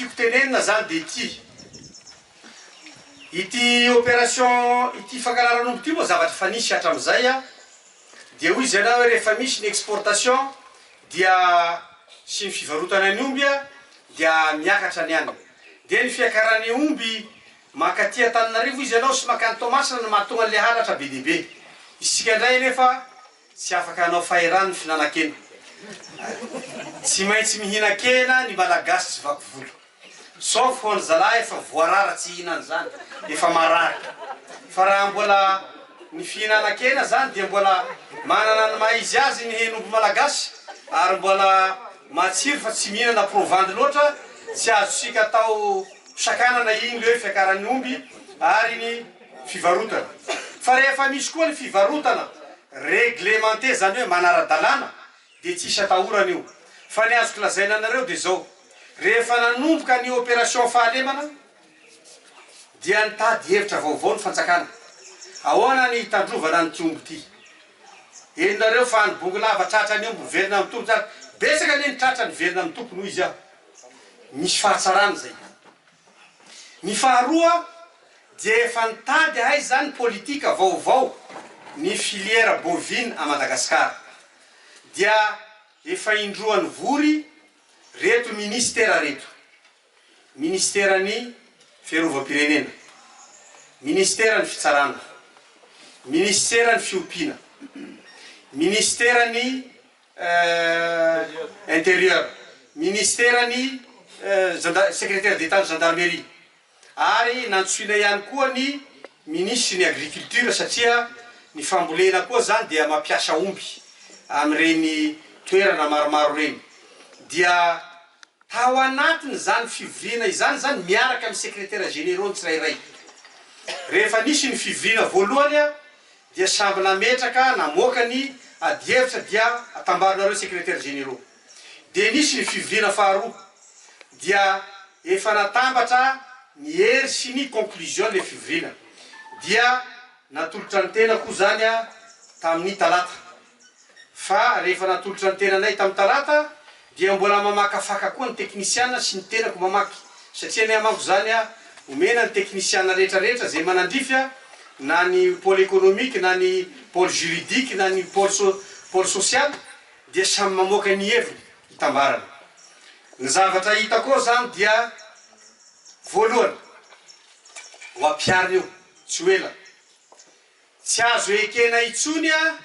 tiako tenenina zany de ity opération ity fankalaran'omby ty moa zavatra fa nisy hatram'izay a dia hoy izy ianao hoe rehefa misy ny exportation dia sy ny fivarotana ny omby a dia miakatra ny any dia ny fiakaran'ny omby makaty Antananarivo izy ianao sy makany Toamasina no mahatonga an'le halatra be dehibe isika indray nefa tsy afaka hanao faherany ny fihinana-kena tsy maintsy mihina-kena ny malagasy tsy vaky volo sauf ho ny zalahy efa voarara tsy hihinana zany efa marary fa raha mbola ny fihinana-kena zany dia mbola manana ny maizy azy ny hen'omby malagasy ary mbola matsiro fa tsy mihinana provandy loatra tsy azosika atao sakanana iny le hoe fiakaran'ny omby ary ny fivarotana fa rehefa misy koa ny fivarotana réglementé zany hoe manara-dalàna dia tsisy atahorana io fa ny azoko lazaina anareo dia zao rehefa nanomboka ny opération fahalemana dia nitady hevitra vaovao ny fanjakana ahoana ny tandrovana ny omby ty enareo fa ny bongo lava tratra ny omby miverina amin'ny tompo betsaka ny tratra ny verina amin'ny tompo noho izy aho misy fahatsarana zay ny faharoa dia efa nitady hay zany politika vaovao ny filière bovine à Madagasikara dia efa indroany vory reto ministera reto ministerany fiarovam-pirenena ministerany fitsarana ministerany fiompiana ministerany intérieur ministerany secrétaire d'état de gendarmerie ary nantsoina ihany koa ny ministre ny agriculture satria ny fambolena koa zany dia mampiasa omby amin'ireny toerana maromaro reny dia tao anatiny zany fivoriana izany zany miaraka amin'ny secrétaire généraux tsirairay rehefa nisy ny fivoriana voalohany a dia samby nametraka namoaka ny adihevitra dia atambaronareo secrétaire généraux dia nisy ny fivoriana faharoa dia efa natambatra ny hery sy ny conclusion le fivoriana dia natolotra ny tena koa zany a tamin'ny talata fa rehefa natolotra ny tenanay tamin'ny talata dia mbola mamakafaka koa ny teknisiana sy ny tenako mamaky satria ny amako zany a omena ny teknisiana rehetrarehetra zay manandrify na ny pôle économique na ny pôle juridique na ny pôle social dia samy mamoaka ny heviny hitambarana ny zavatra hita koa zany dia voalohany ho ampiarina io tsy hoela tsy azo ekena itsony a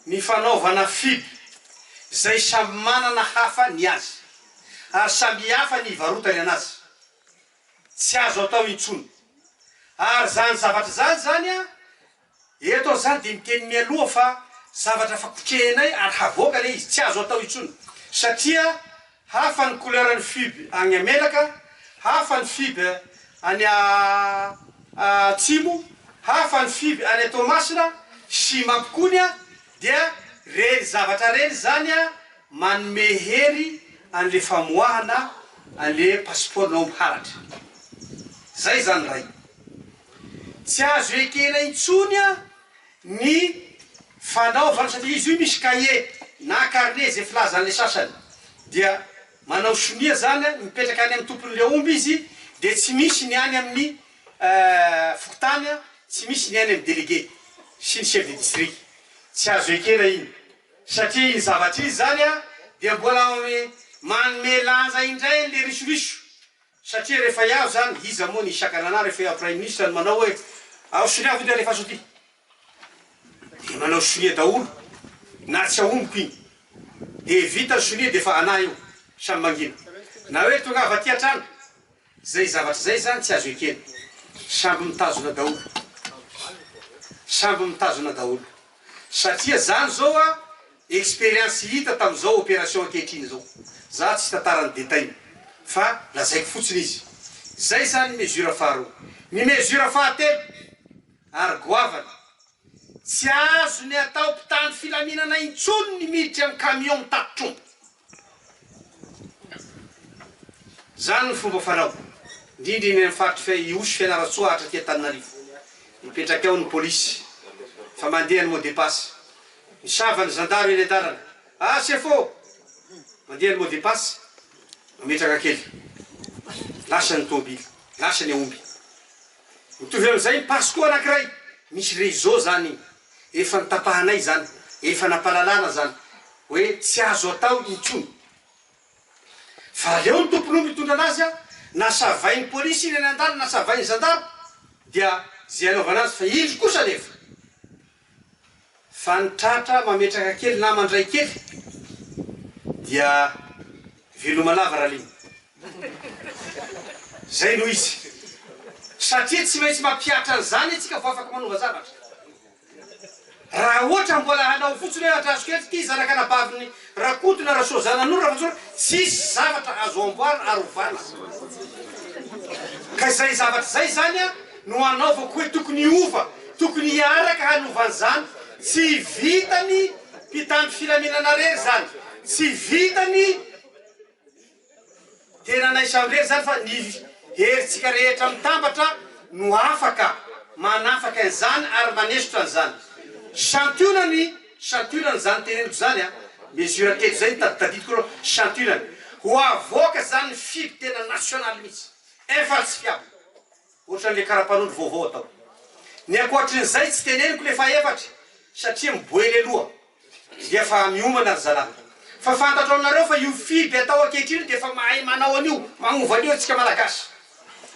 ny fanaovana fiby zay samby manana hafa ny azy ary samby hafa ny varotany anazy tsy azo atao intsony ary zany zavatra zany zany a eto zany dia miteny mialoha fa zavatra fa kotrehinay ary havoaka le izy tsy azo atao intsony satria hafa ny couleur ny fiby agny amelaka hafa ny fiby any atsimo hafa ny fiby any Toamasina sy mampikony a dia reny zavatra reny zany a manome hery an'le famoahana an'le passeport naomby haratra zay zany ray tsy azo ekena intsony a ny fanaovana satria izy io misy cahier na carnet zay filaza an'le sasany dia manao sonia zany mipetraka any amin'ny tompon'le omby izy dia tsy misy ny any amin'ny fokotany a tsy misy ny any amin'ny délégué sy ny chef de district tsy azo ekena iny satria iny zavatra izy zany a dia mbola manome lanja indray le risoriso satria rehefa iaho zany iza moa ny isakanana rehefa iaho prime ministre ny manao hoe ao sonia vody rehefa soty dia manao sonia daholo na tsy aomboko iny dia vita ny sonia dia fa anay io samy mangina na hoe tonga avy aty antrano zay zavatra zay zany tsy azo ekena samby mitazona daholo samby mitazona daholo satria zany zao a expérience hita tamin'izao opération ankehitriny zao za tsy tantarany détail fa lazaiko fotsiny izy zay zany mesure faharoa ny mesure fahatelo ary goavana tsy azo ny atao mpitany filaminana intsony ny miditra amin'ny camion mitatitronko zany ny fomba fanao indrindra iny faritry iosy fianaratsoa hatra ty Antananarivo mipetraky ao ny polisy fa mandeha ny mot de passe misavany zandary eny an-dalana chefo mandeha ny mot de passe mametraka kely lasa ny tômobily lasa ny aomby mitovy am'izay pasko anankiray misy réseau zany efa nitapahanay zany efa nampalalana zany hoe tsy azo atao intsony fa leo ny tompono mitondra anazy a na savain'ny polisy iny any andala na savain'ny gendarme dia zay anaovana azy fa indry kosa nefa fa nitratra mametraka kely na mandray kely dia velomalava rahaliny zay no izy satria tsy maintsy mampiatra an'izany atsika vo afaka manova zavatra raha ohatra mbola hanao fotsiny hoe atrazo kely ty zanakanabaviny rakoto na rasozanan'olo raha fatsora tsisy zavatra azo amboarina arovana ka zay zavatra zay zany a no anaovako hoe tokony ova tokony hiaraka hanovan'izany tsy vitany mpitandro filaminana rery zany tsy vitany tena naisamrery zany fa ny heritsika rehetra mitambatra no afaka manafaka an'izany ary manesotra an'izany santionany zany teneniko zany a mesura teto zay taditiko ro santionany ho avoaka zany fiby tena nasionaly mihitsy efa tsy fiabo ohatran'le karapanondro vaovao atao ny akoatrin'izay tsy teneniko le fa efatry satria miboely aloha dia fa miomana ry zalana fa fantatro aminareo fa io fiby atao akehitriny dia fa mahay manao an'io magnova an'io atsika malagasy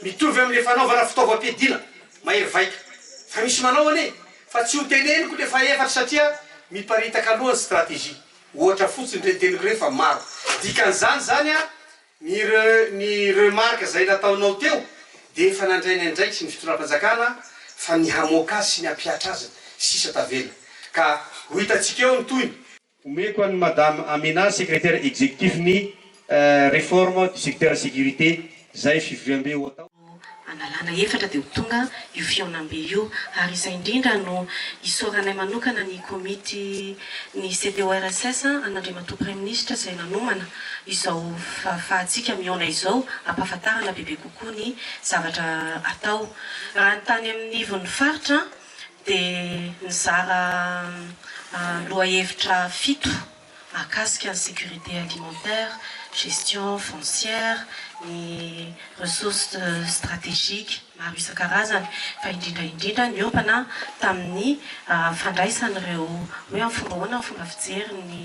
mitovy amin'le fanaovana fitaovam-piadina mahery vaika fa misy manao ane fa tsy ho teneniko le fa efatry satria miparitaka aloha ny stratégie ohatra fotsiny reteniko re fa maro dikan'izany zany a ny remarque zay nataonao teo de efa nandrainy andraikitsy ny fitondram-panjakana fa ny hamoaka azy sy ny ampiatra azy sisa tavela ka ho hitatsika eo ny toyny omeko any madame Amina secrétaire exécutif ny réforme du secteur sécurité zay fivoriambe ho atao analana efatra dia ho tonga io fionambe io ary izay indrindra no isoranay manokana ny komity ny CDORSS anandriamato premier ministre izay nanomana izao fahatsika miona izao ampahafantarana bebe kokoa ny zavatra atao raha ny tany amin'ny ivon'ny faritra dia nizara lohahevitra fito akasika ny sécurité alimentaire gestion foncière ny ressources stratégiques maro isan-karazany fa indrindra niompana tamin'ny fandraisan'ireo hoe amin'ny fomba hoana ny fomba fijery ny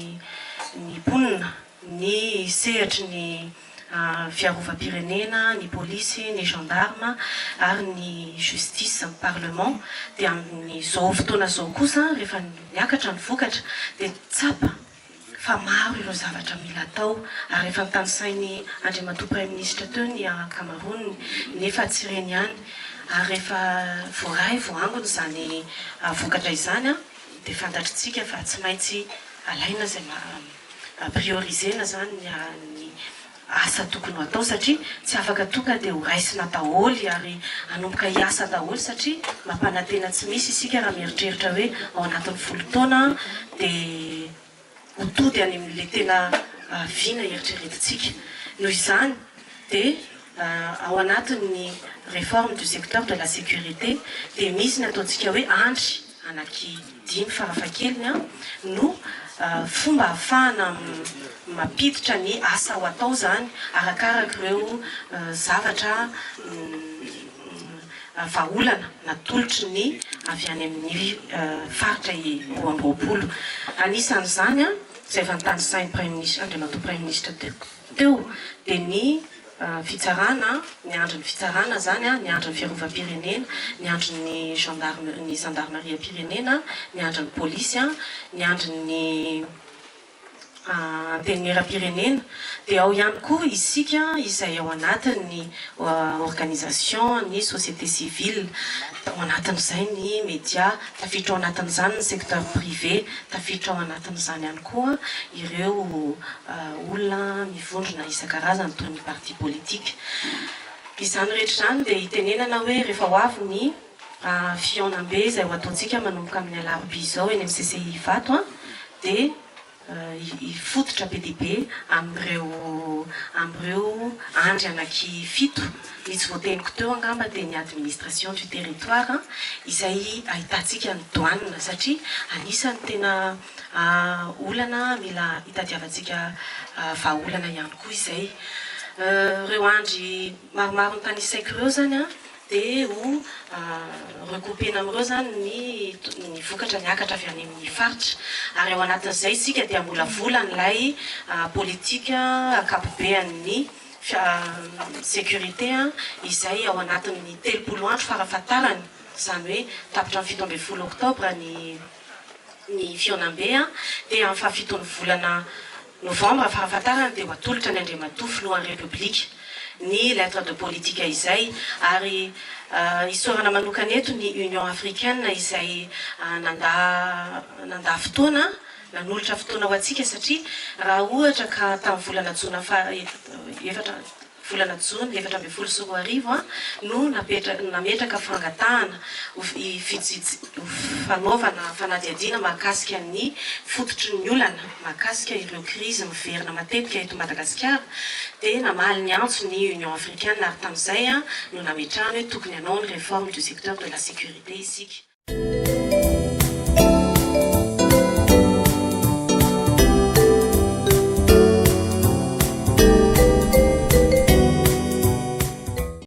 mponina ny sehatry ny fiarovam-pirenena ny polisy ny gendarme ary ny justice parlement dia amin'izao fotoana zao kosa rehefa niakatra ny vokatra dia tsapa fa maro ireo zavatra mila atao ary efa nitanysainy andriamato premier ministre teo ny Cameroun nefa tsy reny ihany ary efa voaray voangony zany vokatra izany dia fantatritsika fa tsy maintsy alaina zay priorisena zany ny asa tokony atao satria tsy afaka tonga dia ho raisina daholy ary anomboka hiasa daholy satria mampanantena tsy misy isika raha mieritreritra hoe ao anatin'ny folo taona dia hotody any amin'le tena vina eritreretintsika noho izany dia ao anatin'ny réforme du secteur de la sécurité dia misy ny ataontsika hoe andry anaky 5 farafahakeliny no fomba ahafahana mampiditra ny asa ho atao zany arakaraka ireo zavatra vahaolana natolotry ny avy any amin'ny faritra roa amby roapolo anisan'izany zay efa nitany sainy andriamato premier ministre teo dia ny fitsarana ny andron'ny fitsarana zany ny andron'ny fiarovam-pirenena ny andron'ny gendarmerie pirenena ny andron'ny polisy ny andron'ny antenera-pirenena dia ao ihany koa isika izay ao anatin'ny organisation ny société civile ao anatin'izay ny média tafiditra ao anatin'izany ny secteur privé tafiditra ao anatin'izany ihany koa ireo olona mivondrona isan-karazany toy ny parti politique izany rehetra zany dia hitenenana hoe rehefa ho avy ny fionambe izay ho ataontsika manomboka amin'ny alarobia izao eny amin'ny CCI vato dia ifototra PDB amin'ireo andry anaky fito ny tsy voateniko teo angamba dia ny administration du territoire izay ahitantsika ny douane satria anisany tena olana mila hitadiavantsika vahaolana ihany koa izay reo andry maromaro ny tany isaiko ireo zany a dia ho recoupena amin'ireo zany ny vokatra niakatra avy any amin'ny faritra ary ao anatin'izay isika dia molavolany ilay politika akapobean'ny sécurité izay ao anatin'ny 3 andro farafatarany zany hoe tapitra amin'ny 17 octobre ny fionambe dia amin'ny fahafitony volana novembre farafatarany dia ho atolotra ny Andriamatoa filohan'ny république ny lettre de politique izay ary isorana manokana eto ny Union africaine izay nanda fotoana nanolotra fotoana ho antsika satria raha ohatra ka tamin'ny volana jona volana jona 2024 no nametraka fangatahana fanaovana fanadihadiana mahakasika ny fototry ny olana mahakasika ireo crise miverina matetika eto Madagasikara dia namaly ny antso ny Union africaine ary tamin'izay no nametrahany hoe tokony hanao ny réforme du secteur de la sécurité isika.